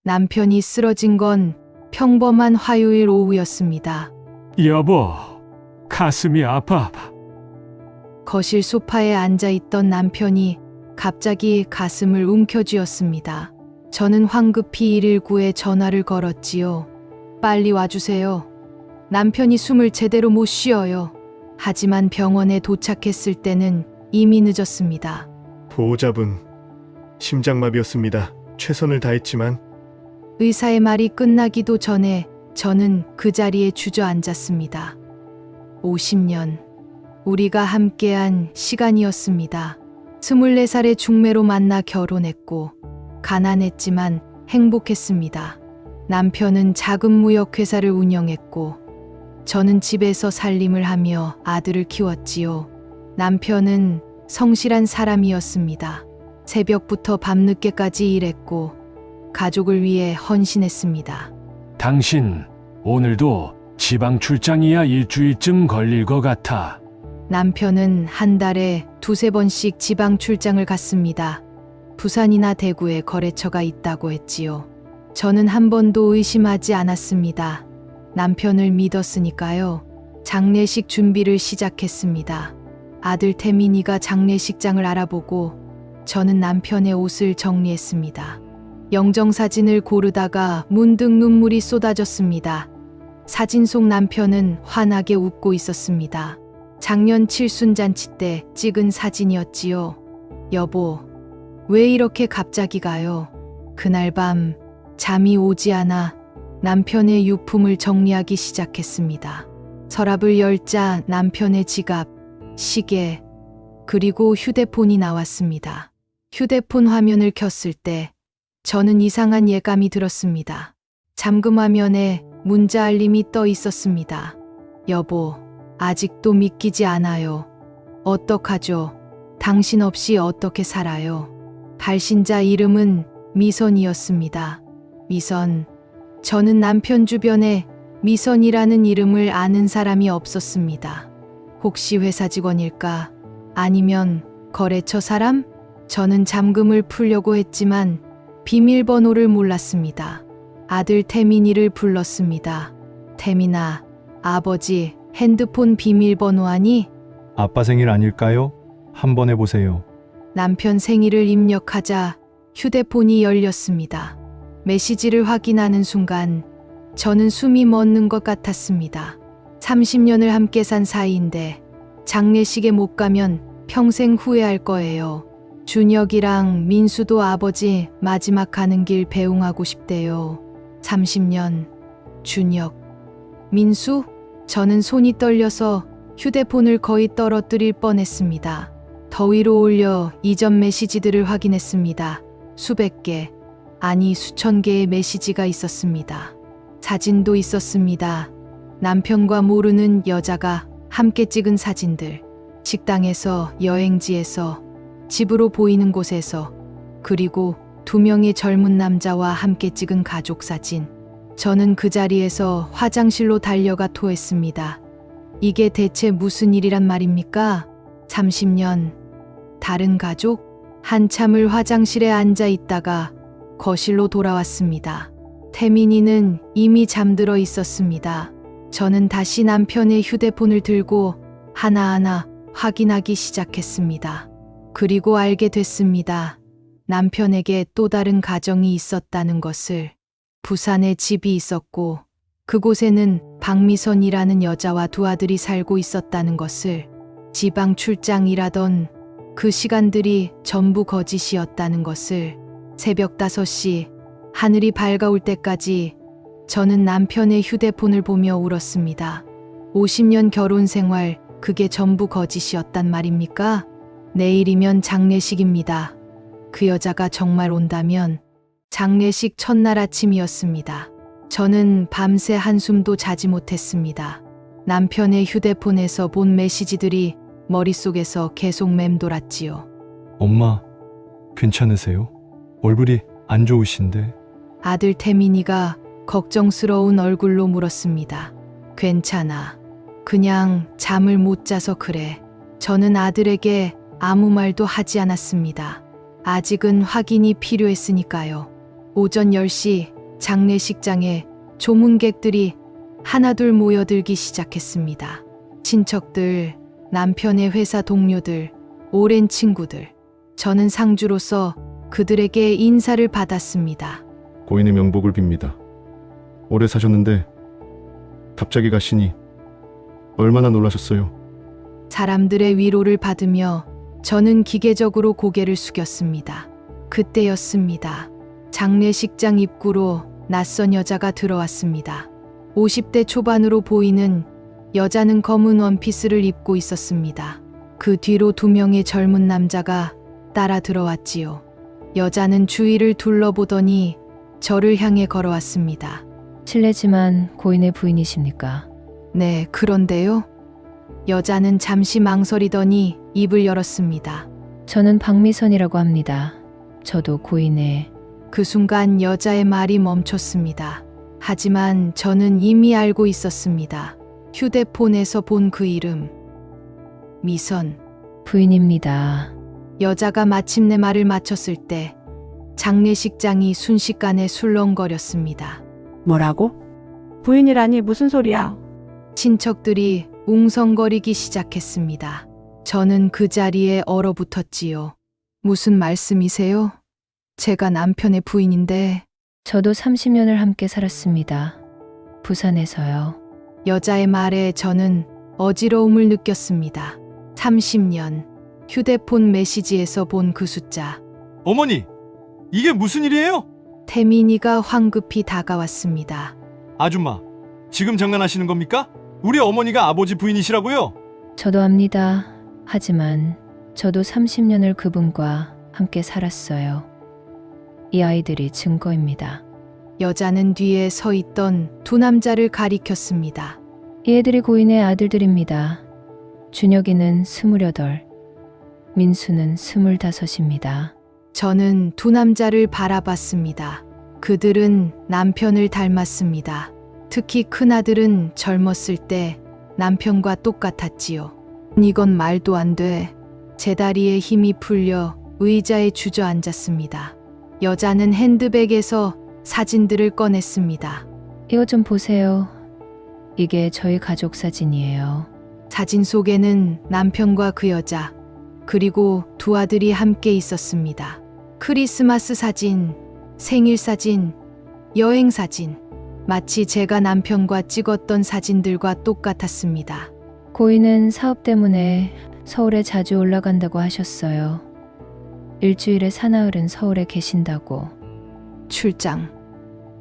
남편이 쓰러진 건 평범한 화요일 오후였습니다. 여보, 가슴이 아파. 거실 소파에 앉아 있던 남편이 갑자기 가슴을 움켜쥐었습니다. 저는 황급히 119에 전화를 걸었지요. 빨리 와주세요. 남편이 숨을 제대로 못 쉬어요. 하지만 병원에 도착했을 때는 이미 늦었습니다. 보호자분, 심장마비였습니다. 최선을 다했지만 의사의 말이 끝나기도 전에 저는 그 자리에 주저앉았습니다. 50년, 우리가 함께한 시간이었습니다. 24살의 중매로 만나 결혼했고, 가난했지만 행복했습니다. 남편은 작은 무역회사를 운영했고, 저는 집에서 살림을 하며 아들을 키웠지요. 남편은 성실한 사람이었습니다. 새벽부터 밤늦게까지 일했고, 가족을 위해 헌신했습니다. 당신 오늘도 지방 출장이야 일주일쯤 걸릴 것 같아. 남편은 한 달에 2~3번씩 지방 출장을 갔습니다. 부산이나 대구에 거래처가 있다고 했지요. 저는 한 번도 의심하지 않았습니다. 남편을 믿었으니까요. 장례식 준비를 시작했습니다. 아들 태민이가 장례식장을 알아보고 저는 남편의 옷을 정리했습니다. 영정사진을 고르다가 문득 눈물이 쏟아졌습니다. 사진 속 남편은 환하게 웃고 있었습니다. 작년 칠순잔치 때 찍은 사진이었지요. 여보, 왜 이렇게 갑자기 가요? 그날 밤 잠이 오지 않아 남편의 유품을 정리하기 시작했습니다. 서랍을 열자 남편의 지갑, 시계, 그리고 휴대폰이 나왔습니다. 휴대폰 화면을 켰을 때 저는 이상한 예감이 들었습니다. 잠금 화면에 문자 알림이 떠 있었습니다. 여보, 아직도 믿기지 않아요. 어떡하죠? 당신 없이 어떻게 살아요? 발신자 이름은 미선이었습니다. 미선. 저는 남편 주변에 미선이라는 이름을 아는 사람이 없었습니다. 혹시 회사 직원일까? 아니면 거래처 사람? 저는 잠금을 풀려고 했지만 비밀번호를 몰랐습니다. 아들 태민이를 불렀습니다. 태민아, 아버지 핸드폰 비밀번호 아니? 아빠 생일 아닐까요? 한번 해보세요. 남편 생일을 입력하자 휴대폰이 열렸습니다. 메시지를 확인하는 순간 저는 숨이 멎는 것 같았습니다. 30년을 함께 산 사이인데 장례식에 못 가면 평생 후회할 거예요. 준혁이랑 민수도 아버지 마지막 가는 길 배웅하고 싶대요. 30년. 준혁. 민수? 저는 손이 떨려서 휴대폰을 거의 떨어뜨릴 뻔했습니다. 더 위로 올려 이전 메시지들을 확인했습니다. 수백 개, 아니 수천 개의 메시지가 있었습니다. 사진도 있었습니다. 남편과 모르는 여자가 함께 찍은 사진들. 식당에서, 여행지에서, 집으로 보이는 곳에서, 그리고 2명의 젊은 남자와 함께 찍은 가족 사진. 저는 그 자리에서 화장실로 달려가 토했습니다. 이게 대체 무슨 일이란 말입니까? 30년. 다른 가족? 한참을 화장실에 앉아 있다가 거실로 돌아왔습니다. 태민이는 이미 잠들어 있었습니다. 저는 다시 남편의 휴대폰을 들고 하나하나 확인하기 시작했습니다. 그리고 알게 됐습니다. 남편에게 또 다른 가정이 있었다는 것을. 부산에 집이 있었고 그곳에는 박미선이라는 여자와 2 아들이 살고 있었다는 것을. 지방 출장이라던 그 시간들이 전부 거짓이었다는 것을. 새벽 5시 하늘이 밝아올 때까지 저는 남편의 휴대폰을 보며 울었습니다. 50년 결혼 생활, 그게 전부 거짓이었단 말입니까? 내일이면 장례식입니다. 그 여자가 정말 온다면. 장례식 첫날 아침이었습니다. 저는 밤새 한숨도 자지 못했습니다. 남편의 휴대폰에서 본 메시지들이 머릿속에서 계속 맴돌았지요. 엄마, 괜찮으세요? 얼굴이 안 좋으신데. 아들 태민이가 걱정스러운 얼굴로 물었습니다. 괜찮아. 그냥 잠을 못 자서 그래. 저는 아들에게 아무 말도 하지 않았습니다. 아직은 확인이 필요했으니까요. 오전 10시 장례식장에 조문객들이 하나둘 모여들기 시작했습니다. 친척들, 남편의 회사 동료들, 오랜 친구들. 저는 상주로서 그들에게 인사를 받았습니다. 고인의 명복을 빕니다. 오래 사셨는데 갑자기 가시니 얼마나 놀라셨어요? 사람들의 위로를 받으며 저는 기계적으로 고개를 숙였습니다. 그때였습니다. 장례식장 입구로 낯선 여자가 들어왔습니다. 50대 초반으로 보이는 여자는 검은 원피스를 입고 있었습니다. 그 뒤로 2명의 젊은 남자가 따라 들어왔지요. 여자는 주위를 둘러보더니 저를 향해 걸어왔습니다. 실례지만 고인의 부인이십니까? 네, 그런데요. 여자는 잠시 망설이더니 입을 열었습니다. 저는 박미선이라고 합니다. 저도 고인의 그 순간 여자의 말이 멈췄습니다. 하지만 저는 이미 알고 있었습니다. 휴대폰에서 본 그 이름. 미선. 부인입니다. 여자가 마침내 말을 마쳤을 때 장례식장이 순식간에 술렁거렸습니다. 뭐라고? 부인이라니 무슨 소리야? 친척들이 웅성거리기 시작했습니다. 저는 그 자리에 얼어붙었지요. 무슨 말씀이세요? 제가 남편의 부인인데. 저도 30년을 함께 살았습니다. 부산에서요. 여자의 말에 저는 어지러움을 느꼈습니다. 30년. 휴대폰 메시지에서 본 그 숫자. 어머니, 이게 무슨 일이에요? 태민이가 황급히 다가왔습니다. 아줌마, 지금 장난하시는 겁니까? 우리 어머니가 아버지 부인이시라고요? 저도 압니다. 하지만 저도 30년을 그분과 함께 살았어요. 이 아이들이 증거입니다. 여자는 뒤에 서 있던 2 남자를 가리켰습니다. 이 애들이 고인의 아들들입니다. 준혁이는 28, 민수는 25입니다. 저는 2 남자를 바라봤습니다. 그들은 남편을 닮았습니다. 특히 큰아들은 젊었을 때 남편과 똑같았지요. 이건 말도 안 돼. 제 다리에 힘이 풀려 의자에 주저앉았습니다. 여자는 핸드백에서 사진들을 꺼냈습니다. 이거 좀 보세요. 이게 저희 가족 사진이에요. 사진 속에는 남편과 그 여자, 그리고 2 아들이 함께 있었습니다. 크리스마스 사진, 생일 사진, 여행 사진. 마치 제가 남편과 찍었던 사진들과 똑같았습니다. 고인은 사업 때문에 서울에 자주 올라간다고 하셨어요. 일주일에 사나흘은 서울에 계신다고. 출장.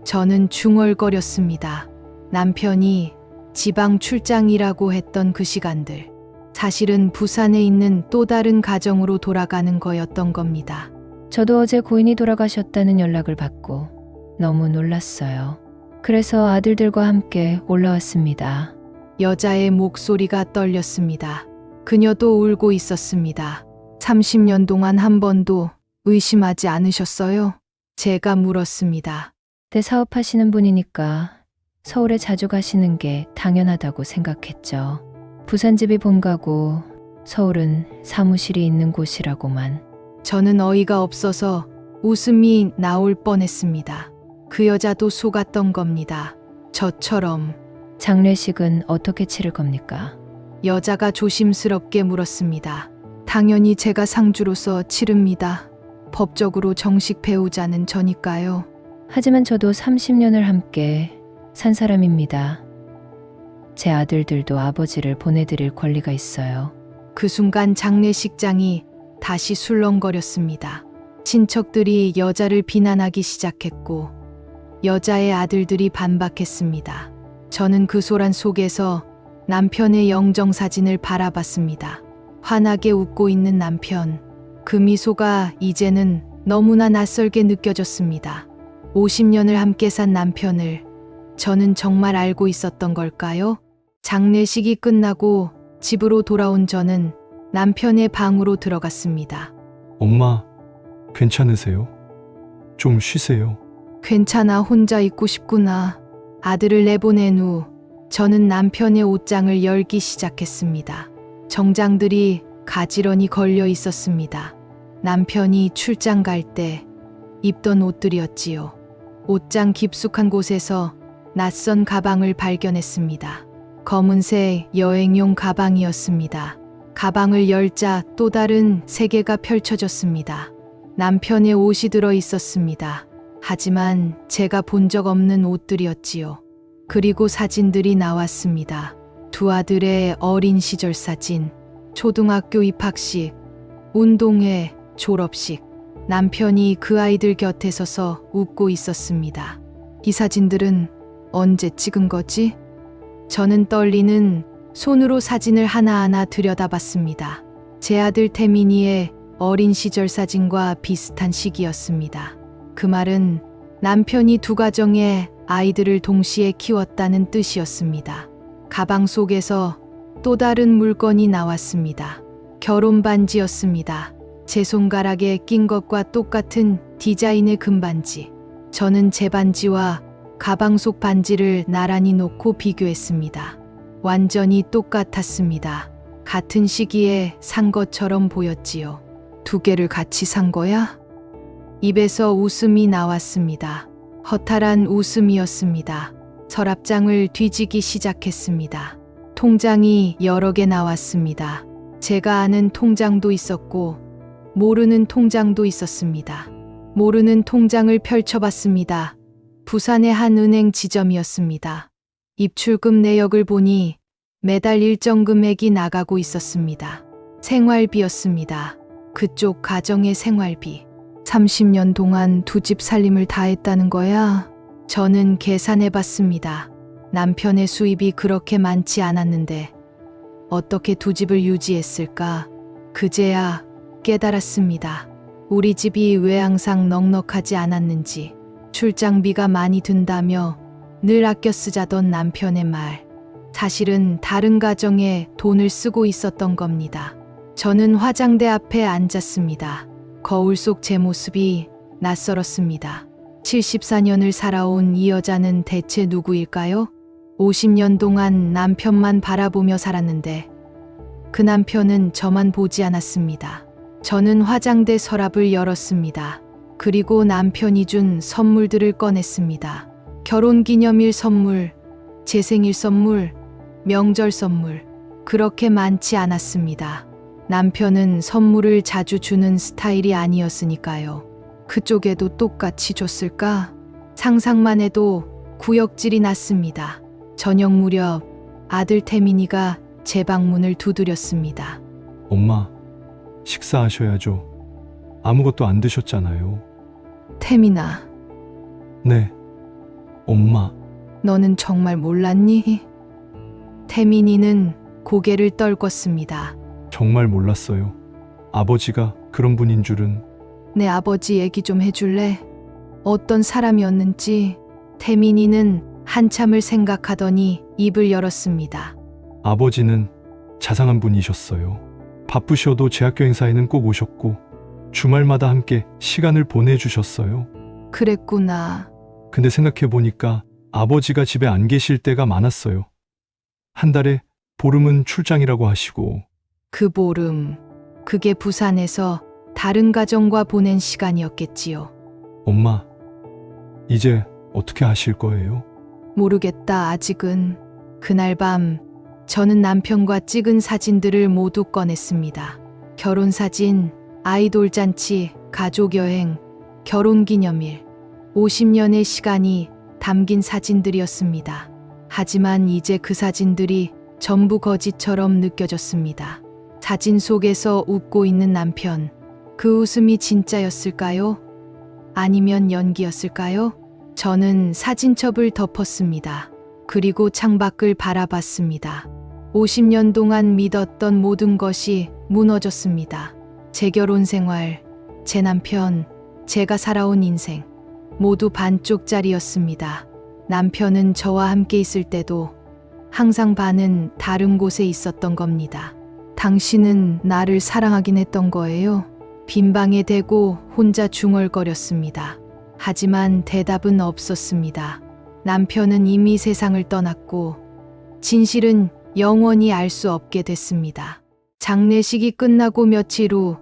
저는 중얼거렸습니다. 남편이 지방 출장이라고 했던 그 시간들. 사실은 부산에 있는 또 다른 가정으로 돌아가는 거였던 겁니다. 저도 어제 고인이 돌아가셨다는 연락을 받고 너무 놀랐어요. 그래서 아들들과 함께 올라왔습니다. 여자의 목소리가 떨렸습니다. 그녀도 울고 있었습니다. 30년 동안 한 번도 의심하지 않으셨어요? 제가 물었습니다. 대사업하시는 분이니까 서울에 자주 가시는 게 당연하다고 생각했죠. 부산집이 본가고 서울은 사무실이 있는 곳이라고만. 저는 어이가 없어서 웃음이 나올 뻔했습니다. 그 여자도 속았던 겁니다. 저처럼. 장례식은 어떻게 치를 겁니까? 여자가 조심스럽게 물었습니다. 당연히 제가 상주로서 치릅니다. 법적으로 정식 배우자는 저니까요. 하지만 저도 30년을 함께 산 사람입니다. 제 아들들도 아버지를 보내드릴 권리가 있어요. 그 순간 장례식장이 다시 술렁거렸습니다. 친척들이 여자를 비난하기 시작했고 여자의 아들들이 반박했습니다. 저는 그 소란 속에서 남편의 영정사진을 바라봤습니다. 환하게 웃고 있는 남편. 그 미소가 이제는 너무나 낯설게 느껴졌습니다. 50년을 함께 산 남편을 저는 정말 알고 있었던 걸까요? 장례식이 끝나고 집으로 돌아온 저는 남편의 방으로 들어갔습니다. 엄마, 괜찮으세요? 좀 쉬세요. 괜찮아, 혼자 있고 싶구나. 아들을 내보낸 후 저는 남편의 옷장을 열기 시작했습니다. 정장들이 가지런히 걸려 있었습니다. 남편이 출장 갈 때 입던 옷들이었지요. 옷장 깊숙한 곳에서 낯선 가방을 발견했습니다. 검은색 여행용 가방이었습니다. 가방을 열자 또 다른 세계가 펼쳐졌습니다. 남편의 옷이 들어 있었습니다. 하지만 제가 본 적 없는 옷들이었지요. 그리고 사진들이 나왔습니다. 두 아들의 어린 시절 사진, 초등학교 입학식, 운동회, 졸업식. 남편이 그 아이들 곁에 서서 웃고 있었습니다. 이 사진들은 언제 찍은 거지? 저는 떨리는 손으로 사진을 하나하나 들여다봤습니다. 제 아들 태민이의 어린 시절 사진과 비슷한 시기였습니다. 그 말은 남편이 두 가정의 아이들을 동시에 키웠다는 뜻이었습니다. 가방 속에서 또 다른 물건이 나왔습니다. 결혼 반지였습니다. 제 손가락에 낀 것과 똑같은 디자인의 금반지. 저는 제 반지와 가방 속 반지를 나란히 놓고 비교했습니다. 완전히 똑같았습니다. 같은 시기에 산 것처럼 보였지요. 두 개를 같이 산 거야? 입에서 웃음이 나왔습니다. 허탈한 웃음이었습니다. 서랍장을 뒤지기 시작했습니다. 통장이 여러 개 나왔습니다. 제가 아는 통장도 있었고 모르는 통장도 있었습니다. 모르는 통장을 펼쳐봤습니다. 부산의 한 은행 지점이었습니다. 입출금 내역을 보니 매달 일정 금액이 나가고 있었습니다. 생활비였습니다. 그쪽 가정의 생활비. 30년 동안 두 집 살림을 다 했다는 거야? 저는 계산해봤습니다. 남편의 수입이 그렇게 많지 않았는데 어떻게 두 집을 유지했을까? 그제야 깨달았습니다. 우리 집이 왜 항상 넉넉하지 않았는지. 출장비가 많이 든다며 늘 아껴 쓰자던 남편의 말. 사실은 다른 가정에 돈을 쓰고 있었던 겁니다. 저는 화장대 앞에 앉았습니다. 거울 속 제 모습이 낯설었습니다. 74년을 살아온 이 여자는 대체 누구일까요? 50년 동안 남편만 바라보며 살았는데 그 남편은 저만 보지 않았습니다. 저는 화장대 서랍을 열었습니다. 그리고 남편이 준 선물들을 꺼냈습니다. 결혼기념일 선물, 제 생일 선물, 명절 선물. 그렇게 많지 않았습니다. 남편은 선물을 자주 주는 스타일이 아니었으니까요. 그쪽에도 똑같이 줬을까? 상상만 해도 구역질이 났습니다. 저녁 무렵 아들 태민이가 제 방문을 두드렸습니다. 엄마, 식사하셔야죠. 아무것도 안 드셨잖아요. 태민아, 네, 엄마. 너는 정말 몰랐니? 태민이는 고개를 떨궜습니다. 정말 몰랐어요. 아버지가 그런 분인 줄은. 내 아버지 얘기 좀 해줄래? 어떤 사람이었는지. 태민이는 한참을 생각하더니 입을 열었습니다. 아버지는 자상한 분이셨어요. 바쁘셔도 제 학교 행사에는 꼭 오셨고 주말마다 함께 시간을 보내주셨어요. 그랬구나. 근데 생각해보니까 아버지가 집에 안 계실 때가 많았어요. 한 달에 보름은 출장이라고 하시고. 그 보름, 그게 부산에서 다른 가정과 보낸 시간이었겠지요. 엄마, 이제 어떻게 하실 거예요? 모르겠다, 아직은. 그날 밤, 저는 남편과 찍은 사진들을 모두 꺼냈습니다. 결혼사진, 아이돌 잔치, 가족여행, 결혼기념일. 50년의 시간이 담긴 사진들이었습니다. 하지만 이제 그 사진들이 전부 거짓처럼 느껴졌습니다. 사진 속에서 웃고 있는 남편. 그 웃음이 진짜였을까요? 아니면 연기였을까요? 저는 사진첩을 덮었습니다. 그리고 창밖을 바라봤습니다. 50년 동안 믿었던 모든 것이 무너졌습니다. 제 결혼 생활, 제 남편, 제가 살아온 인생. 모두 반쪽짜리였습니다. 남편은 저와 함께 있을 때도 항상 반은 다른 곳에 있었던 겁니다. 당신은 나를 사랑하긴 했던 거예요? 빈방에 대고 혼자 중얼거렸습니다. 하지만 대답은 없었습니다. 남편은 이미 세상을 떠났고 진실은 영원히 알 수 없게 됐습니다. 장례식이 끝나고 며칠 후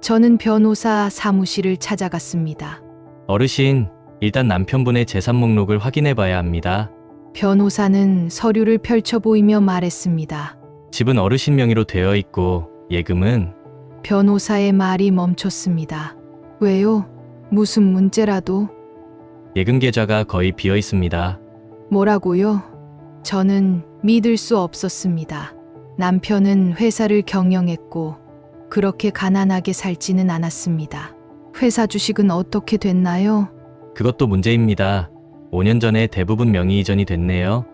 저는 변호사 사무실을 찾아갔습니다. 어르신, 일단 남편분의 재산 목록을 확인해 봐야 합니다. 변호사는 서류를 펼쳐 보이며 말했습니다. 집은 어르신 명의로 되어 있고 예금은 변호사의 말이 멈췄습니다. 왜요? 무슨 문제라도? 예금 계좌가 거의 비어 있습니다. 뭐라고요? 저는 믿을 수 없었습니다. 남편은 회사를 경영했고 그렇게 가난하게 살지는 않았습니다. 회사 주식은 어떻게 됐나요? 그것도 문제입니다. 5년 전에 대부분 명의 이전이 됐네요.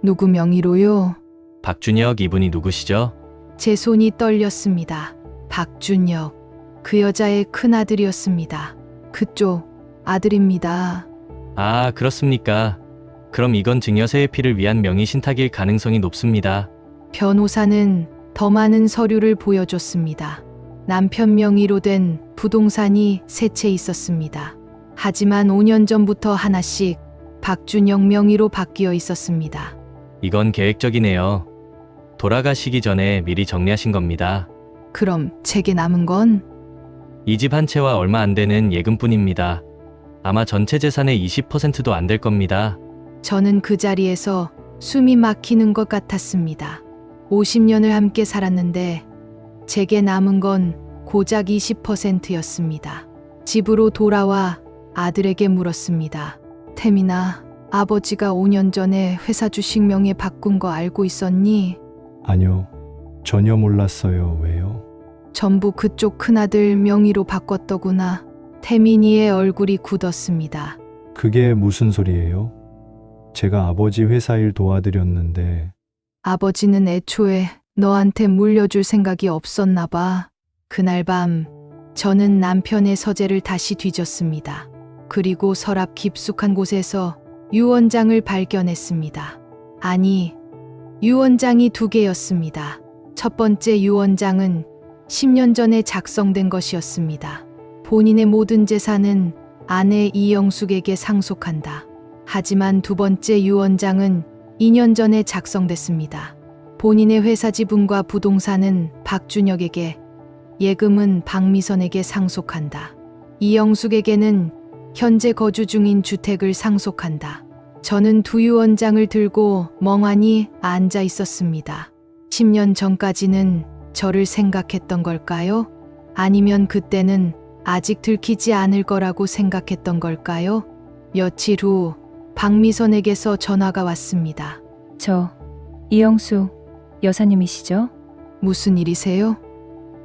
누구 명의로요? 박준혁 이분이 누구시죠? 제 손이 떨렸습니다. 박준혁. 그 여자의 큰아들이었습니다. 그쪽 아들입니다. 아, 그렇습니까? 그럼 이건 증여세의 피를 위한 명의 신탁일 가능성이 높습니다. 변호사는 더 많은 서류를 보여줬습니다. 남편 명의로 된 부동산이 세 채 있었습니다. 하지만 5년 전부터 하나씩 박준영 명의로 바뀌어 있었습니다. 이건 계획적이네요. 돌아가시기 전에 미리 정리하신 겁니다. 그럼 제게 남은 건? 이 집 한 채와 얼마 안 되는 예금뿐입니다. 아마 전체 재산의 20%도 안 될 겁니다. 저는 그 자리에서 숨이 막히는 것 같았습니다. 50년을 함께 살았는데 제게 남은 건 고작 20%였습니다. 집으로 돌아와 아들에게 물었습니다. 태민아, 아버지가 5년 전에 회사 주식 명에 바꾼 거 알고 있었니? 아니요. 전혀 몰랐어요. 왜요? 전부 그쪽 큰아들 명의로 바꿨더구나. 태민이의 얼굴이 굳었습니다. 그게 무슨 소리예요? 제가 아버지 회사 일 도와드렸는데 아버지는 애초에 너한테 물려줄 생각이 없었나 봐. 그날 밤 저는 남편의 서재를 다시 뒤졌습니다. 그리고 서랍 깊숙한 곳에서 유언장을 발견했습니다. 아니, 유언장이 2개였습니다. 첫 번째 유언장은 10년 전에 작성된 것이었습니다. 본인의 모든 재산은 아내 이영숙에게 상속한다. 하지만 두 번째 유언장은 2년 전에 작성됐습니다. 본인의 회사 지분과 부동산은 박준혁에게, 예금은 박미선에게 상속한다. 이영숙에게는 현재 거주 중인 주택을 상속한다. 저는 두 유언장을 들고 멍하니 앉아 있었습니다. 10년 전까지는 저를 생각했던 걸까요? 아니면 그때는 아직 들키지 않을 거라고 생각했던 걸까요? 며칠 후 박미선에게서 전화가 왔습니다. 이영수 여사님이시죠? 무슨 일이세요?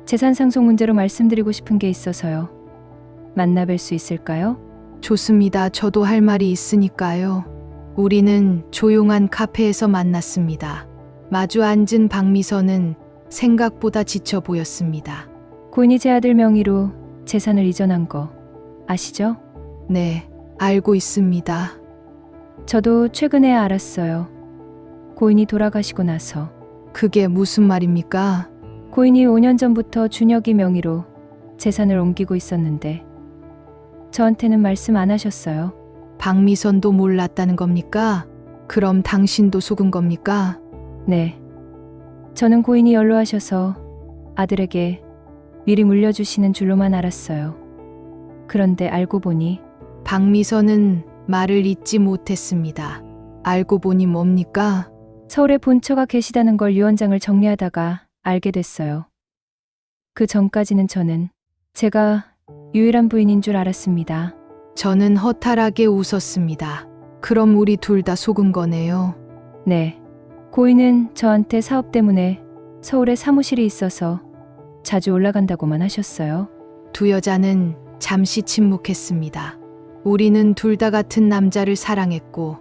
재산 상속 문제로 말씀드리고 싶은 게 있어서요. 만나뵐 수 있을까요? 좋습니다. 저도 할 말이 있으니까요. 우리는 조용한 카페에서 만났습니다. 마주 앉은 박미선은 생각보다 지쳐 보였습니다. 고인이 제 아들 명의로 재산을 이전한 거 아시죠? 네, 알고 있습니다. 저도 최근에 알았어요. 고인이 돌아가시고 나서. 그게 무슨 말입니까? 고인이 5년 전부터 준혁이 명의로 재산을 옮기고 있었는데 저한테는 말씀 안 하셨어요. 박미선도 몰랐다는 겁니까? 그럼 당신도 속은 겁니까? 네. 저는 고인이 연로하셔서 아들에게 미리 물려주시는 줄로만 알았어요. 그런데 알고 보니 박미선은 말을 잇지 못했습니다. 알고 보니 뭡니까? 서울에 본처가 계시다는 걸 유언장을 정리하다가 알게 됐어요. 그 전까지는 저는 제가 유일한 부인인 줄 알았습니다. 저는 허탈하게 웃었습니다. 그럼 우리 둘 다 속은 거네요. 네. 고인은 저한테 사업 때문에 서울에 사무실이 있어서 자주 올라간다고만 하셨어요. 두 여자는 잠시 침묵했습니다. 우리는 둘 다 같은 남자를 사랑했고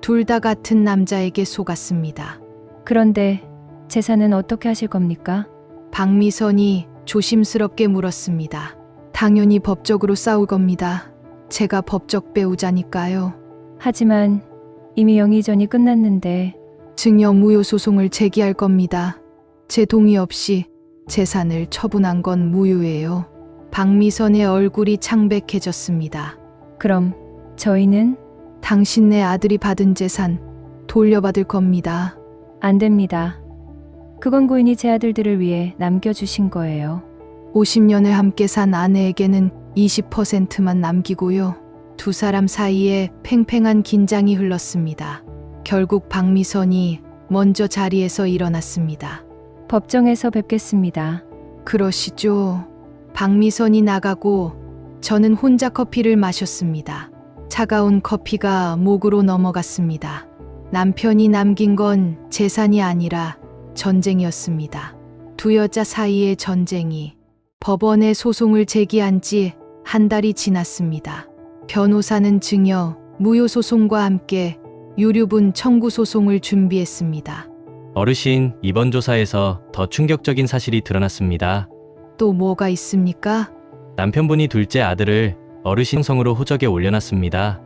둘 다 같은 남자에게 속았습니다. 그런데 재산은 어떻게 하실 겁니까? 박미선이 조심스럽게 물었습니다. 당연히 법적으로 싸울 겁니다. 제가 법적 배우자니까요. 하지만 이미 영의전이 끝났는데 증여 무효 소송을 제기할 겁니다. 제 동의 없이 재산을 처분한 건 무효예요. 박미선의 얼굴이 창백해졌습니다. 그럼 저희는 당신네 아들이 받은 재산 돌려받을 겁니다. 안 됩니다. 그건 고인이 제 아들들을 위해 남겨주신 거예요. 50년을 함께 산 아내에게는 20%만 남기고요. 두 사람 사이에 팽팽한 긴장이 흘렀습니다. 결국 박미선이 먼저 자리에서 일어났습니다. 법정에서 뵙겠습니다. 그러시죠. 박미선이 나가고 저는 혼자 커피를 마셨습니다. 차가운 커피가 목으로 넘어갔습니다. 남편이 남긴 건 재산이 아니라 전쟁이었습니다. 두 여자 사이의 전쟁이 법원에 소송을 제기한 지 한 달이 지났습니다. 변호사는 증여, 무효 소송과 함께 유류분 청구 소송을 준비했습니다. 어르신, 이번 조사에서 더 충격적인 사실이 드러났습니다. 또 뭐가 있습니까? 남편분이 둘째 아들을 어르신 성으로 호적에 올려놨습니다.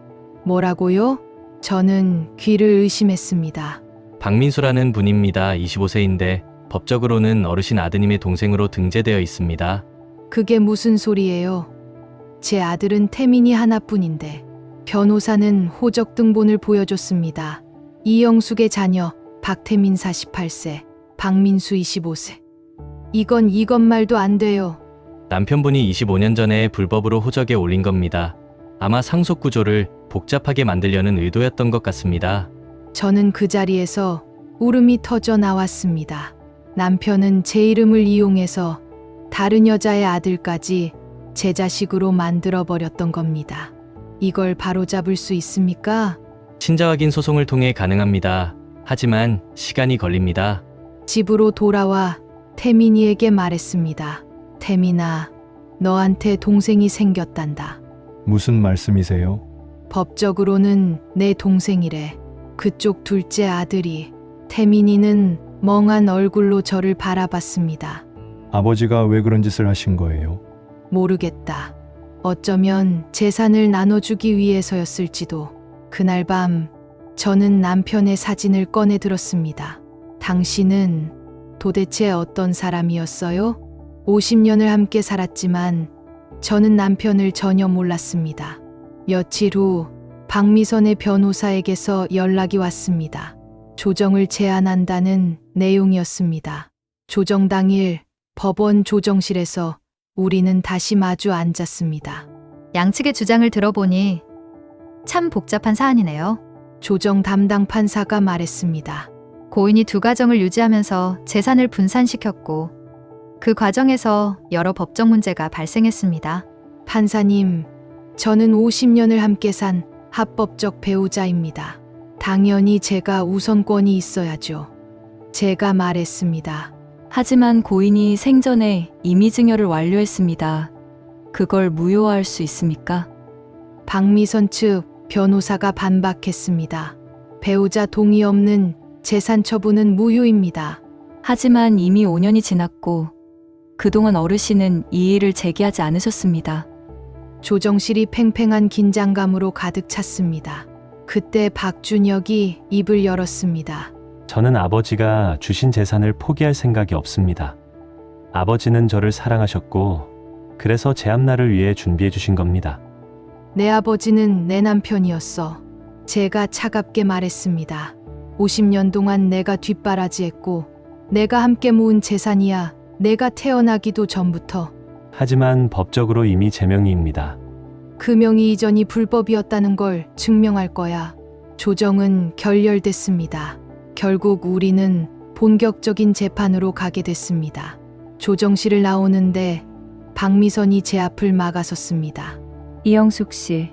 뭐라고요? 저는 귀를 의심했습니다. 박민수라는 분입니다. 25세인데 법적으로는 어르신 아드님의 동생으로 등재되어 있습니다. 그게 무슨 소리예요? 제 아들은 태민이 하나뿐인데 변호사는 호적 등본을 보여줬습니다. 이영숙의 자녀 박태민 48세, 박민수 25세. 이건 말도 안 돼요. 남편분이 25년 전에 불법으로 호적에 올린 겁니다. 아마 상속 구조를 복잡하게 만들려는 의도였던 것 같습니다. 저는 그 자리에서 울음이 터져 나왔습니다. 남편은 제 이름을 이용해서 다른 여자의 아들까지 제 자식으로 만들어버렸던 겁니다. 이걸 바로잡을 수 있습니까? 친자 확인 소송을 통해 가능합니다. 하지만 시간이 걸립니다. 집으로 돌아와 태민이에게 말했습니다. 태민아, 너한테 동생이 생겼단다. 무슨 말씀이세요? 법적으로는 내 동생이래. 그쪽 둘째 아들이. 태민이는 멍한 얼굴로 저를 바라봤습니다. 아버지가 왜 그런 짓을 하신 거예요? 모르겠다. 어쩌면 재산을 나눠주기 위해서였을지도. 그날 밤 저는 남편의 사진을 꺼내 들었습니다. 당신은 도대체 어떤 사람이었어요? 50년을 함께 살았지만 저는 남편을 전혀 몰랐습니다. 며칠 후 박미선의 변호사에게서 연락이 왔습니다. 조정을 제안한다는 내용이었습니다. 조정 당일 법원 조정실에서 우리는 다시 마주 앉았습니다. 양측의 주장을 들어보니 참 복잡한 사안이네요. 조정 담당 판사가 말했습니다. 고인이 두 가정을 유지하면서 재산을 분산시켰고 그 과정에서 여러 법적 문제가 발생했습니다. 판사님, 저는 50년을 함께 산 합법적 배우자입니다. 당연히 제가 우선권이 있어야죠. 제가 말했습니다. 하지만 고인이 생전에 임의증여를 완료했습니다. 그걸 무효화할 수 있습니까? 박미선 측 변호사가 반박했습니다. 배우자 동의 없는 재산 처분은 무효입니다. 하지만 이미 5년이 지났고 그동안 어르신은 이의를 제기하지 않으셨습니다. 조정실이 팽팽한 긴장감으로 가득 찼습니다. 그때 박준혁이 입을 열었습니다. 저는 아버지가 주신 재산을 포기할 생각이 없습니다. 아버지는 저를 사랑하셨고 그래서 제 앞날을 위해 준비해 주신 겁니다. 내 아버지는 내 남편이었어. 제가 차갑게 말했습니다. 50년 동안 내가 뒷바라지했고 내가 함께 모은 재산이야. 내가 태어나기도 전부터. 하지만 법적으로 이미 제 명의입니다. 그 명의 이전이 불법이었다는 걸 증명할 거야. 조정은 결렬됐습니다. 결국 우리는 본격적인 재판으로 가게 됐습니다. 조정실을 나오는데 박미선이 제 앞을 막아섰습니다. 이영숙 씨,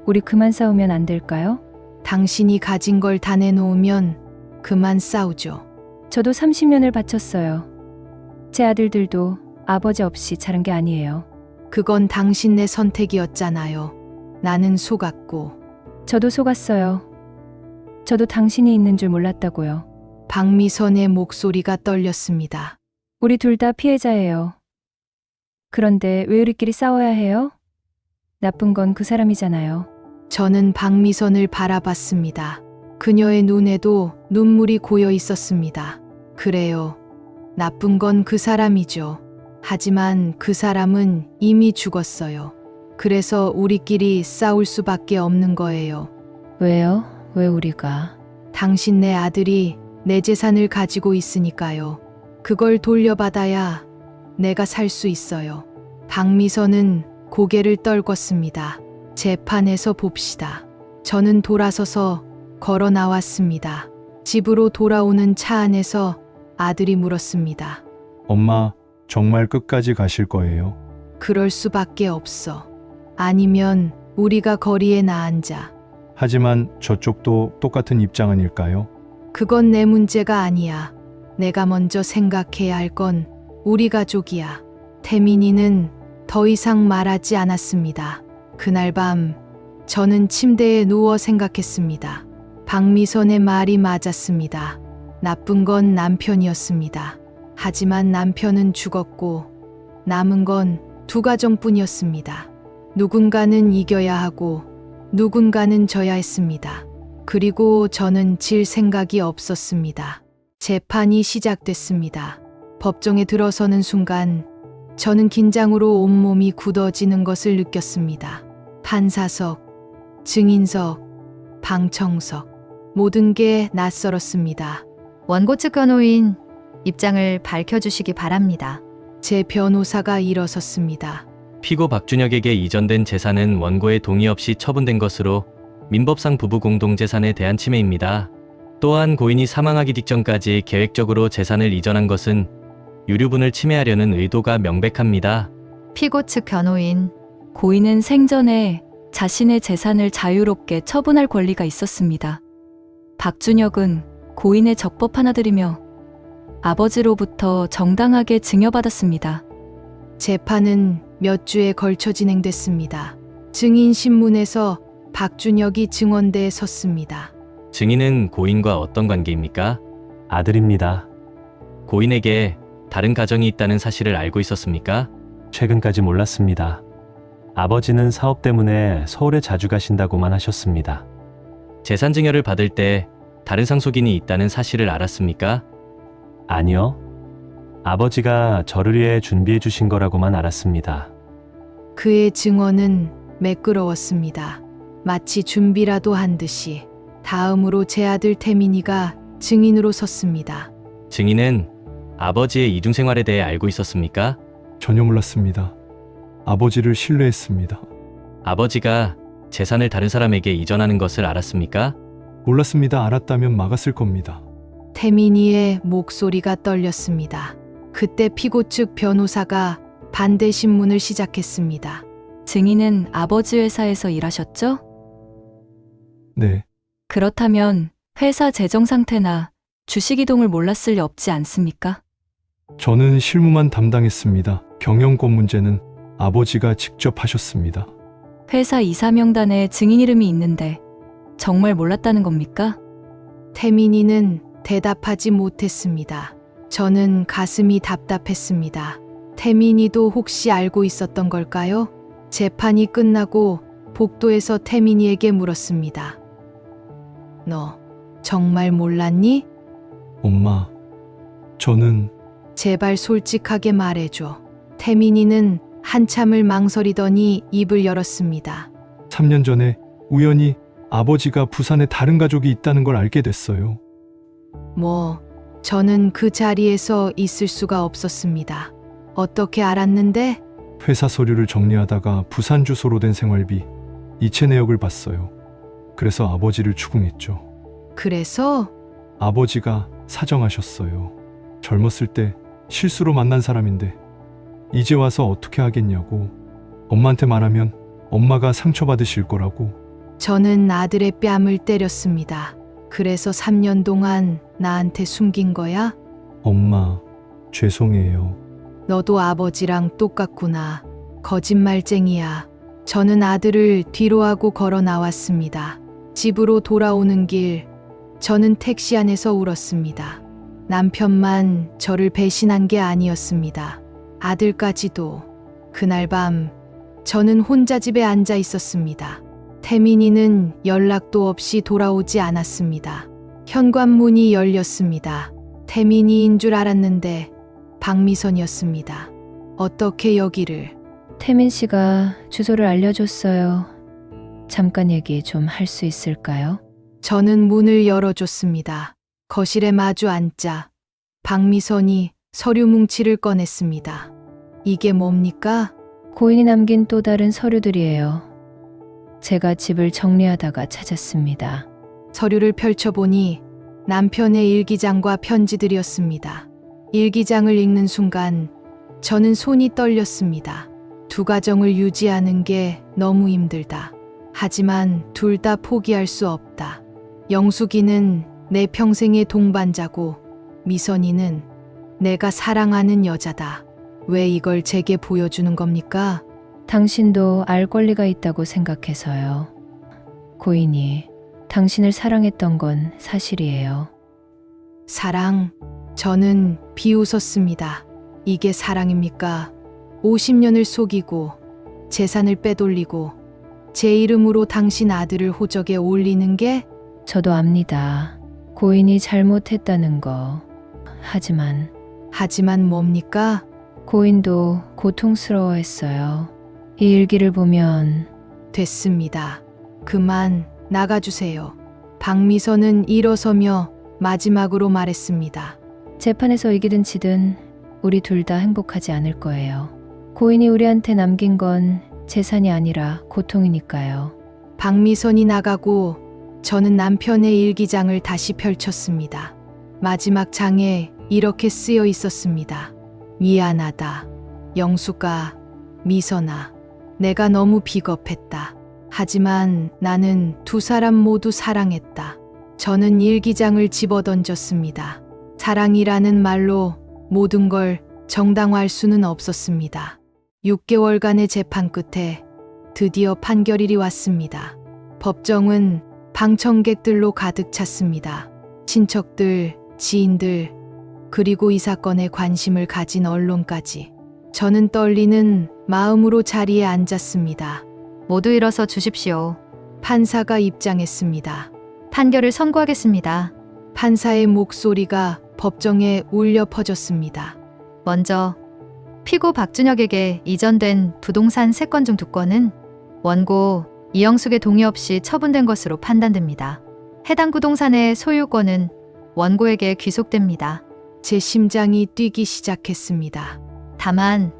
우리 그만 싸우면 안 될까요? 당신이 가진 걸 다 내놓으면 그만 싸우죠. 저도 30년을 바쳤어요. 제 아들들도 아버지 없이 자란 게 아니에요. 그건 당신네 선택이었잖아요. 나는 속았고. 저도 속았어요. 저도 당신이 있는 줄 몰랐다고요. 박미선의 목소리가 떨렸습니다. 우리 둘 다 피해자예요. 그런데 왜 우리끼리 싸워야 해요? 나쁜 건 그 사람이잖아요. 저는 박미선을 바라봤습니다. 그녀의 눈에도 눈물이 고여 있었습니다. 그래요. 나쁜 건 그 사람이죠. 하지만 그 사람은 이미 죽었어요. 그래서 우리끼리 싸울 수밖에 없는 거예요. 왜요? 왜 우리가? 당신네 아들이 내 재산을 가지고 있으니까요. 그걸 돌려받아야 내가 살 수 있어요. 박미선은 고개를 떨궜습니다. 재판에서 봅시다. 저는 돌아서서 걸어 나왔습니다. 집으로 돌아오는 차 안에서 아들이 물었습니다. 엄마, 정말 끝까지 가실 거예요? 그럴 수밖에 없어. 아니면 우리가 거리에 나앉아. 하지만 저쪽도 똑같은 입장 아닐까요? 그건 내 문제가 아니야. 내가 먼저 생각해야 할 건 우리 가족이야. 태민이는 더 이상 말하지 않았습니다. 그날 밤 저는 침대에 누워 생각했습니다. 박미선의 말이 맞았습니다. 나쁜 건 남편이었습니다. 하지만 남편은 죽었고 남은 건 두 가정뿐이었습니다. 누군가는 이겨야 하고 누군가는 져야 했습니다. 그리고 저는 질 생각이 없었습니다. 재판이 시작됐습니다. 법정에 들어서는 순간 저는 긴장으로 온몸이 굳어지는 것을 느꼈습니다. 판사석, 증인석, 방청석, 모든 게 낯설었습니다. 원고 측 변호인 입장을 밝혀주시기 바랍니다. 제 변호사가 일어섰습니다. 피고 박준혁에게 이전된 재산은 원고의 동의 없이 처분된 것으로 민법상 부부 공동재산에 대한 침해입니다. 또한 고인이 사망하기 직전까지 계획적으로 재산을 이전한 것은 유류분을 침해하려는 의도가 명백합니다. 피고 측 변호인 고인은 생전에 자신의 재산을 자유롭게 처분할 권리가 있었습니다. 박준혁은 고인의 적법한 아들이며 아버지로부터 정당하게 증여받았습니다. 재판은 몇 주에 걸쳐 진행됐습니다. 증인 신문에서 박준혁이 증언대에 섰습니다. 증인은 고인과 어떤 관계입니까? 아들입니다. 고인에게 다른 가정이 있다는 사실을 알고 있었습니까? 최근까지 몰랐습니다. 아버지는 사업 때문에 서울에 자주 가신다고만 하셨습니다. 재산 증여를 받을 때 다른 상속인이 있다는 사실을 알았습니까? 아니요. 아버지가 저를 위해 준비해 주신 거라고만 알았습니다. 그의 증언은 매끄러웠습니다. 마치 준비라도 한 듯이. 다음으로 제 아들 태민이가 증인으로 섰습니다. 증인은 아버지의 이중생활에 대해 알고 있었습니까? 전혀 몰랐습니다. 아버지를 신뢰했습니다. 아버지가 재산을 다른 사람에게 이전하는 것을 알았습니까? 몰랐습니다. 알았다면 막았을 겁니다. 태민이의 목소리가 떨렸습니다. 그때 피고 측 변호사가 반대 신문을 시작했습니다. 증인은 아버지 회사에서 일하셨죠? 네, 그렇다면 회사 재정 상태나 주식 이동을 몰랐을 리 없지 않습니까? 저는 실무만 담당했습니다. 경영권 문제는 아버지가 직접 하셨습니다. 회사 이사 명단에 증인 이름이 있는데 정말 몰랐다는 겁니까? 태민이는 대답하지 못했습니다. 저는 가슴이 답답했습니다. 태민이도 혹시 알고 있었던 걸까요? 재판이 끝나고 복도에서 태민이에게 물었습니다. 너 정말 몰랐니? 엄마, 저는 제발 솔직하게 말해줘. 태민이는 한참을 망설이더니 입을 열었습니다. 3년 전에 우연히 아버지가 부산에 다른 가족이 있다는 걸 알게 됐어요. 저는 그 자리에서 있을 수가 없었습니다. 어떻게 알았는데? 회사 서류를 정리하다가 부산 주소로 된 생활비, 이체 내역을 봤어요. 그래서 아버지를 추궁했죠. 그래서? 아버지가 사정하셨어요. 젊었을 때 실수로 만난 사람인데 이제 와서 어떻게 하겠냐고. 엄마한테 말하면 엄마가 상처받으실 거라고. 저는 아들의 뺨을 때렸습니다. 그래서 3년 동안 나한테 숨긴 거야? 엄마, 죄송해요. 너도 아버지랑 똑같구나. 거짓말쟁이야. 저는 아들을 뒤로하고 걸어 나왔습니다. 집으로 돌아오는 길, 저는 택시 안에서 울었습니다. 남편만 저를 배신한 게 아니었습니다. 아들까지도. 그날 밤, 저는 혼자 집에 앉아 있었습니다. 태민이는 연락도 없이 돌아오지 않았습니다. 현관문이 열렸습니다. 태민이인 줄 알았는데 박미선이었습니다. 어떻게 여기를? 태민 씨가 주소를 알려줬어요. 잠깐 얘기 좀 할 수 있을까요? 저는 문을 열어줬습니다. 거실에 마주 앉자 박미선이 서류 뭉치를 꺼냈습니다. 이게 뭡니까? 고인이 남긴 또 다른 서류들이에요. 제가 집을 정리하다가 찾았습니다. 서류를 펼쳐보니 남편의 일기장과 편지들이었습니다. 일기장을 읽는 순간 저는 손이 떨렸습니다. 두 가정을 유지하는 게 너무 힘들다. 하지만 둘 다 포기할 수 없다. 영숙이는 내 평생의 동반자고 미선이는 내가 사랑하는 여자다. 왜 이걸 제게 보여주는 겁니까? 당신도 알 권리가 있다고 생각해서요. 고인이 당신을 사랑했던 건 사실이에요. 사랑, 저는 비웃었습니다. 이게 사랑입니까? 50년을 속이고 재산을 빼돌리고 제 이름으로 당신 아들을 호적에 올리는 게 저도 압니다. 고인이 잘못했다는 거. 하지만 뭡니까? 고인도 고통스러워했어요. 이 일기를 보면 됐습니다. 그만 나가주세요. 박미선은 일어서며 마지막으로 말했습니다. 재판에서 이기든 지든 우리 둘 다 행복하지 않을 거예요. 고인이 우리한테 남긴 건 재산이 아니라 고통이니까요. 박미선이 나가고 저는 남편의 일기장을 다시 펼쳤습니다. 마지막 장에 이렇게 쓰여 있었습니다. 미안하다. 영숙아, 미선아. 내가 너무 비겁했다. 하지만 나는 두 사람 모두 사랑했다. 저는 일기장을 집어던졌습니다. 사랑이라는 말로 모든 걸 정당화할 수는 없었습니다. 6개월간의 재판 끝에 드디어 판결일이 왔습니다. 법정은 방청객들로 가득 찼습니다. 친척들, 지인들, 그리고 이 사건에 관심을 가진 언론까지. 저는 떨리는 마음으로 자리에 앉았습니다. 모두 일어서 주십시오. 판사가 입장했습니다. 판결을 선고하겠습니다. 판사의 목소리가 법정에 울려 퍼졌습니다. 먼저 피고 박준혁에게 이전된 부동산 3건 중 2건은 원고 이영숙의 동의 없이 처분된 것으로 판단됩니다. 해당 부동산의 소유권은 원고에게 귀속됩니다. 제 심장이 뛰기 시작했습니다. 다만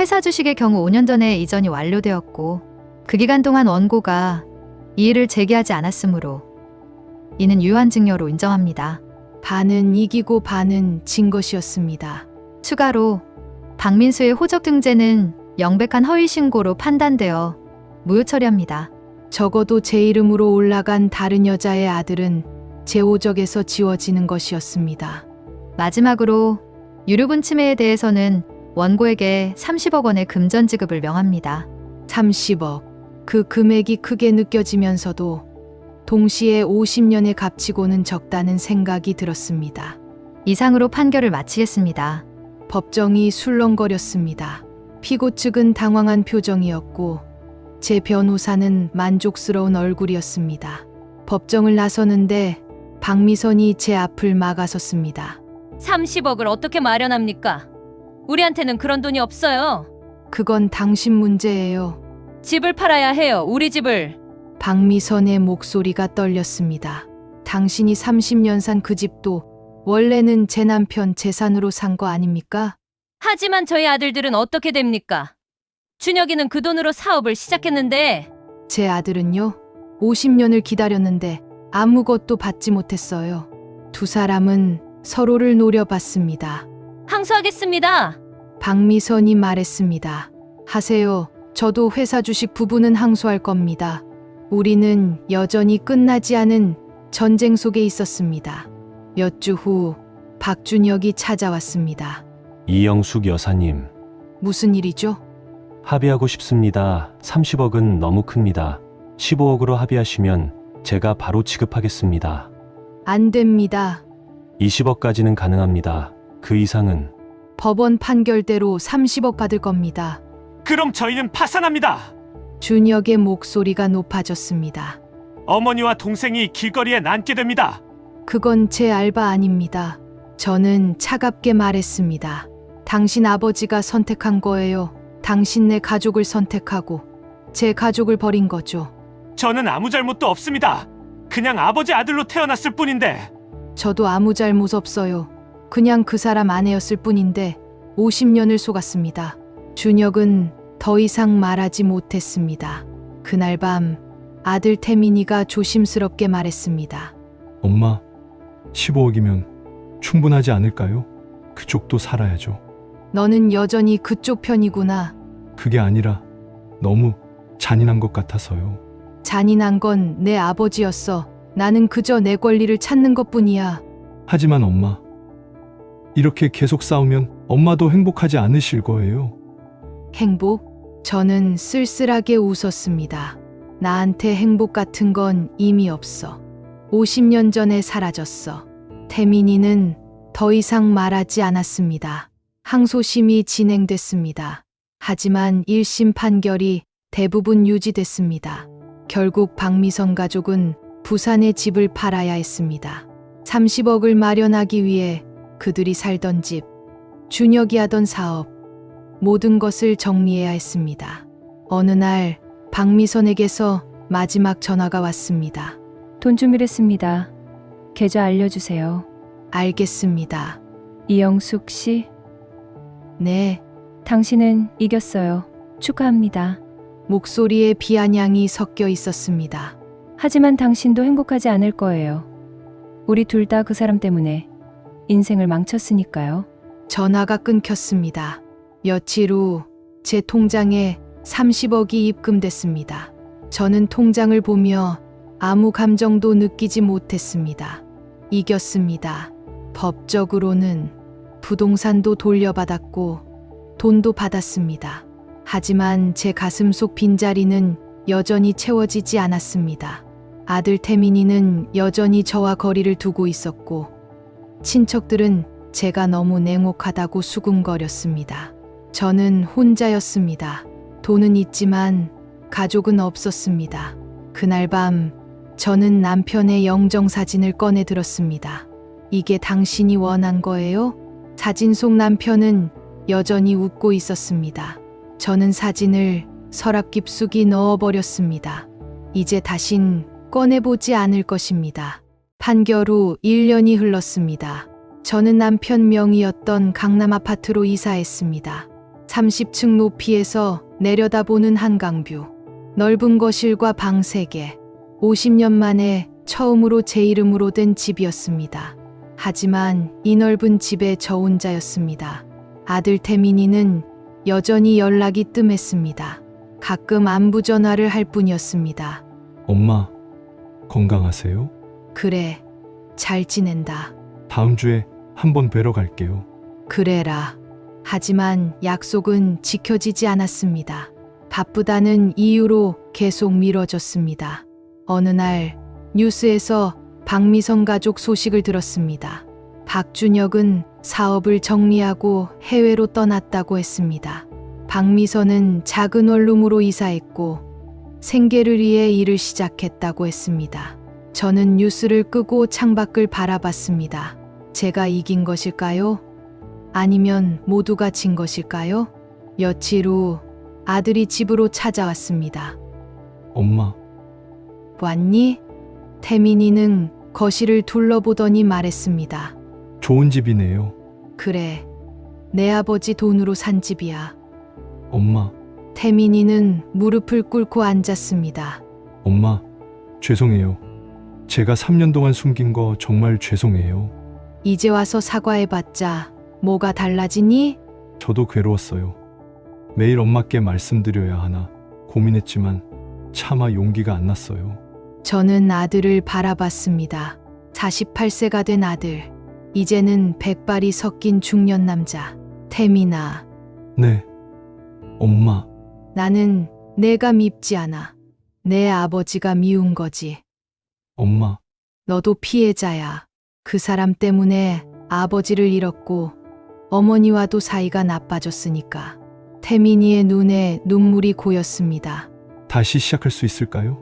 회사 주식의 경우 5년 전에 이전이 완료되었고 그 기간 동안 원고가 이의를 제기하지 않았으므로 이는 유효한 증여로 인정합니다. 반은 이기고 반은 진 것이었습니다. 추가로 박민수의 호적 등재는 명백한 허위 신고로 판단되어 무효 처리합니다. 적어도 제 이름으로 올라간 다른 여자의 아들은 제 호적에서 지워지는 것이었습니다. 마지막으로 유류분 침해에 대해서는 원고에게 30억 원의 금전 지급을 명합니다. 30억. 그 금액이 크게 느껴지면서도 동시에 50년의 값치고는 적다는 생각이 들었습니다. 이상으로 판결을 마치겠습니다. 법정이 술렁거렸습니다. 피고 측은 당황한 표정이었고 제 변호사는 만족스러운 얼굴이었습니다. 법정을 나서는데 박미선이 제 앞을 막아섰습니다. 30억을 어떻게 마련합니까? 우리한테는 그런 돈이 없어요. 그건 당신 문제예요. 집을 팔아야 해요. 우리 집을. 박미선의 목소리가 떨렸습니다. 당신이 30년 산 그 집도 원래는 제 남편 재산으로 산 거 아닙니까? 하지만 저희 아들들은 어떻게 됩니까? 준혁이는 그 돈으로 사업을 시작했는데 제 아들은요? 50년을 기다렸는데 아무것도 받지 못했어요. 두 사람은 서로를 노려봤습니다. 항소하겠습니다. 박미선이 말했습니다. 하세요. 저도 회사 주식 부분은 항소할 겁니다. 우리는 여전히 끝나지 않은 전쟁 속에 있었습니다. 몇 주 후 박준혁이 찾아왔습니다. 이영숙 여사님, 무슨 일이죠? 합의하고 싶습니다. 30억은 너무 큽니다. 15억으로 합의하시면 제가 바로 지급하겠습니다. 안 됩니다. 20억까지는 가능합니다. 그 이상은. 법원 판결대로 30억 받을 겁니다. 그럼 저희는 파산합니다. 준혁의 목소리가 높아졌습니다. 어머니와 동생이 길거리에 남게 됩니다. 그건 제 알바 아닙니다. 저는 차갑게 말했습니다. 당신 아버지가 선택한 거예요. 당신네 가족을 선택하고 제 가족을 버린 거죠. 저는 아무 잘못도 없습니다. 그냥 아버지 아들로 태어났을 뿐인데. 저도 아무 잘못 없어요. 그냥 그 사람 아내였을 뿐인데 50년을 속았습니다. 준혁은 더 이상 말하지 못했습니다. 그날 밤 아들 태민이가 조심스럽게 말했습니다. 엄마, 15억이면 충분하지 않을까요? 그쪽도 살아야죠. 너는 여전히 그쪽 편이구나. 그게 아니라 너무 잔인한 것 같아서요. 잔인한 건 내 아버지였어. 나는 그저 내 권리를 찾는 것뿐이야. 하지만 엄마, 이렇게 계속 싸우면 엄마도 행복하지 않으실 거예요. 행복? 저는 쓸쓸하게 웃었습니다. 나한테 행복 같은 건 이미 없어. 50년 전에 사라졌어. 태민이는 더 이상 말하지 않았습니다. 항소심이 진행됐습니다. 하지만 1심 판결이 대부분 유지됐습니다. 결국 박미선 가족은 부산의 집을 팔아야 했습니다. 30억을 마련하기 위해 그들이 살던 집, 준혁이 하던 사업, 모든 것을 정리해야 했습니다. 어느 날 박미선에게서 마지막 전화가 왔습니다. 돈 준비했습니다. 계좌 알려주세요. 알겠습니다. 이영숙 씨, 네. 당신은 이겼어요. 축하합니다. 목소리에 비아냥이 섞여 있었습니다. 하지만 당신도 행복하지 않을 거예요. 우리 둘 다 그 사람 때문에 인생을 망쳤으니까요. 전화가 끊겼습니다. 며칠 후 제 통장에 30억이 입금됐습니다. 저는 통장을 보며 아무 감정도 느끼지 못했습니다. 이겼습니다. 법적으로는 부동산도 돌려받았고 돈도 받았습니다. 하지만 제 가슴 속 빈자리는 여전히 채워지지 않았습니다. 아들 태민이는 여전히 저와 거리를 두고 있었고 친척들은 제가 너무 냉혹하다고 수군거렸습니다. 저는 혼자였습니다. 돈은 있지만 가족은 없었습니다. 그날 밤 저는 남편의 영정사진을 꺼내 들었습니다. 이게 당신이 원한 거예요? 사진 속 남편은 여전히 웃고 있었습니다. 저는 사진을 서랍 깊숙이 넣어버렸습니다. 이제 다신 꺼내보지 않을 것입니다. 판결 후 1년이 흘렀습니다. 저는 남편 명의였던 강남 아파트로 이사했습니다. 30층 높이에서 내려다보는 한강뷰, 넓은 거실과 방 3개, 50년 만에 처음으로 제 이름으로 된 집이었습니다. 하지만 이 넓은 집에 저 혼자였습니다. 아들 태민이는 여전히 연락이 뜸했습니다. 가끔 안부 전화를 할 뿐이었습니다. 엄마, 건강하세요? 그래, 잘 지낸다. 다음 주에 한번 뵈러 갈게요. 그래라. 하지만 약속은 지켜지지 않았습니다. 바쁘다는 이유로 계속 미뤄졌습니다. 어느 날 뉴스에서 박미선 가족 소식을 들었습니다. 박준혁은 사업을 정리하고 해외로 떠났다고 했습니다. 박미선은 작은 원룸으로 이사했고 생계를 위해 일을 시작했다고 했습니다. 저는 뉴스를 끄고 창밖을 바라봤습니다. 제가 이긴 것일까요? 아니면 모두가 진 것일까요? 며칠 후 아들이 집으로 찾아왔습니다. 엄마, 왔니? 태민이는 거실을 둘러보더니 말했습니다. 좋은 집이네요. 그래, 내 아버지 돈으로 산 집이야. 엄마, 태민이는 무릎을 꿇고 앉았습니다. 엄마, 죄송해요. 제가 3년 동안 숨긴 거 정말 죄송해요. 이제 와서 사과해봤자 뭐가 달라지니? 저도 괴로웠어요. 매일 엄마께 말씀드려야 하나 고민했지만 차마 용기가 안 났어요. 저는 아들을 바라봤습니다. 48세가 된 아들. 이제는 백발이 섞인 중년 남자. 태민아, 네, 엄마, 나는 내가 밉지 않아. 내 아버지가 미운 거지. 엄마, 너도 피해자야. 그 사람 때문에 아버지를 잃었고 어머니와도 사이가 나빠졌으니까. 태민이의 눈에 눈물이 고였습니다. 다시 시작할 수 있을까요?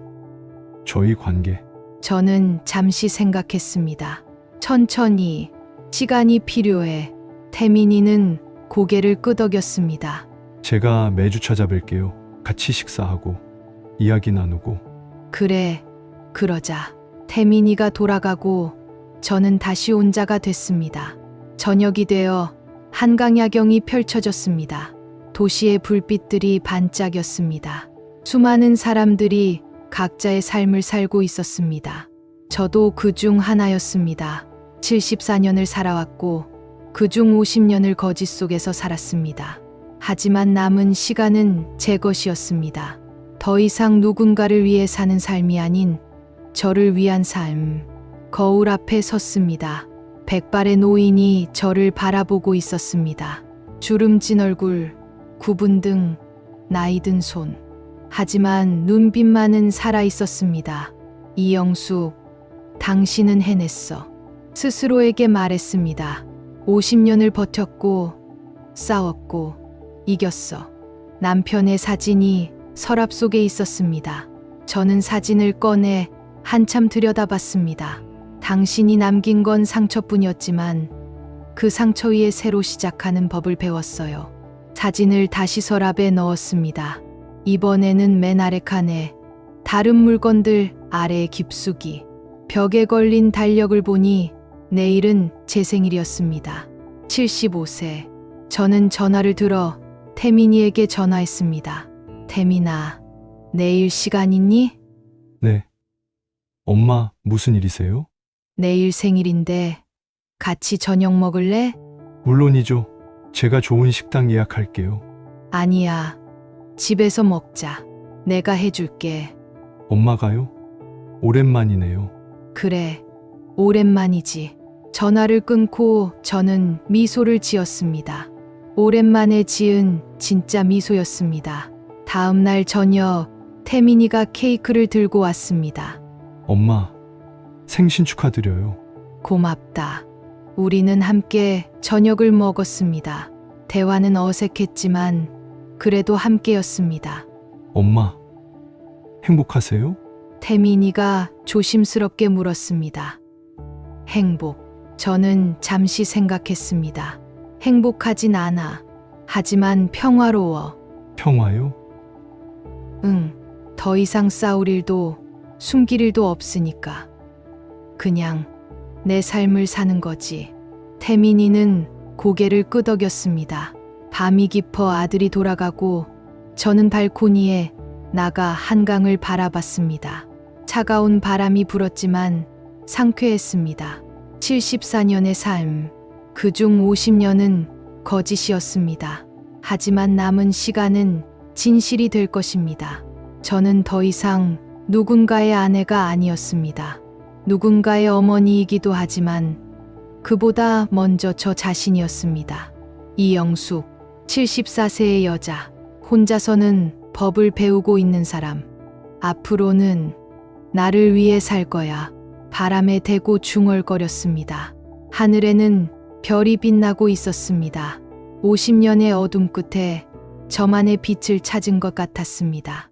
저희 관계. 저는 잠시 생각했습니다. 천천히, 시간이 필요해. 태민이는 고개를 끄덕였습니다. 제가 매주 찾아뵐게요. 같이 식사하고 이야기 나누고. 그래, 그러자. 태민이가 돌아가고 저는 다시 혼자가 됐습니다. 저녁이 되어 한강 야경이 펼쳐졌습니다. 도시의 불빛들이 반짝였습니다. 수많은 사람들이 각자의 삶을 살고 있었습니다. 저도 그 중 하나였습니다. 74년을 살아왔고 그 중 50년을 거짓 속에서 살았습니다. 하지만 남은 시간은 제 것이었습니다. 더 이상 누군가를 위해 사는 삶이 아닌 저를 위한 삶. 거울 앞에 섰습니다. 백발의 노인이 저를 바라보고 있었습니다. 주름진 얼굴, 굽은 등, 나이 든 손. 하지만 눈빛만은 살아 있었습니다. 이영숙, 당신은 해냈어. 스스로에게 말했습니다. 50년을 버텼고, 싸웠고, 이겼어. 남편의 사진이 서랍 속에 있었습니다. 저는 사진을 꺼내 한참 들여다봤습니다. 당신이 남긴 건 상처뿐이었지만 그 상처 위에 새로 시작하는 법을 배웠어요. 사진을 다시 서랍에 넣었습니다. 이번에는 맨 아래 칸에 다른 물건들 아래에 깊숙이 벽에 걸린 달력을 보니 내일은 제 생일이었습니다. 75세. 저는 전화를 들어 태민이에게 전화했습니다. 태민아, 내일 시간 있니? 네. 엄마, 무슨 일이세요? 내일 생일인데 같이 저녁 먹을래? 물론이죠. 제가 좋은 식당 예약할게요. 아니야. 집에서 먹자. 내가 해줄게. 엄마가요? 오랜만이네요. 그래. 오랜만이지. 전화를 끊고 저는 미소를 지었습니다. 오랜만에 지은 진짜 미소였습니다. 다음 날 저녁 태민이가 케이크를 들고 왔습니다. 엄마, 생신 축하드려요. 고맙다. 우리는 함께 저녁을 먹었습니다. 대화는 어색했지만 그래도 함께였습니다. 엄마, 행복하세요? 태민이가 조심스럽게 물었습니다. 행복. 저는 잠시 생각했습니다. 행복하진 않아. 하지만 평화로워. 평화요? 응. 더 이상 싸울 일도 숨길 일도 없으니까. 그냥 내 삶을 사는 거지. 태민이는 고개를 끄덕였습니다. 밤이 깊어 아들이 돌아가고 저는 발코니에 나가 한강을 바라봤습니다. 차가운 바람이 불었지만 상쾌했습니다. 74년의 삶, 그중 50년은 거짓이었습니다. 하지만 남은 시간은 진실이 될 것입니다. 저는 더 이상 누군가의 아내가 아니었습니다. 누군가의 어머니이기도 하지만 그보다 먼저 저 자신이었습니다. 이영숙, 74세의 여자, 혼자서는 법을 배우고 있는 사람. 앞으로는 나를 위해 살 거야. 바람에 대고 중얼거렸습니다. 하늘에는 별이 빛나고 있었습니다. 50년의 어둠 끝에 저만의 빛을 찾은 것 같았습니다.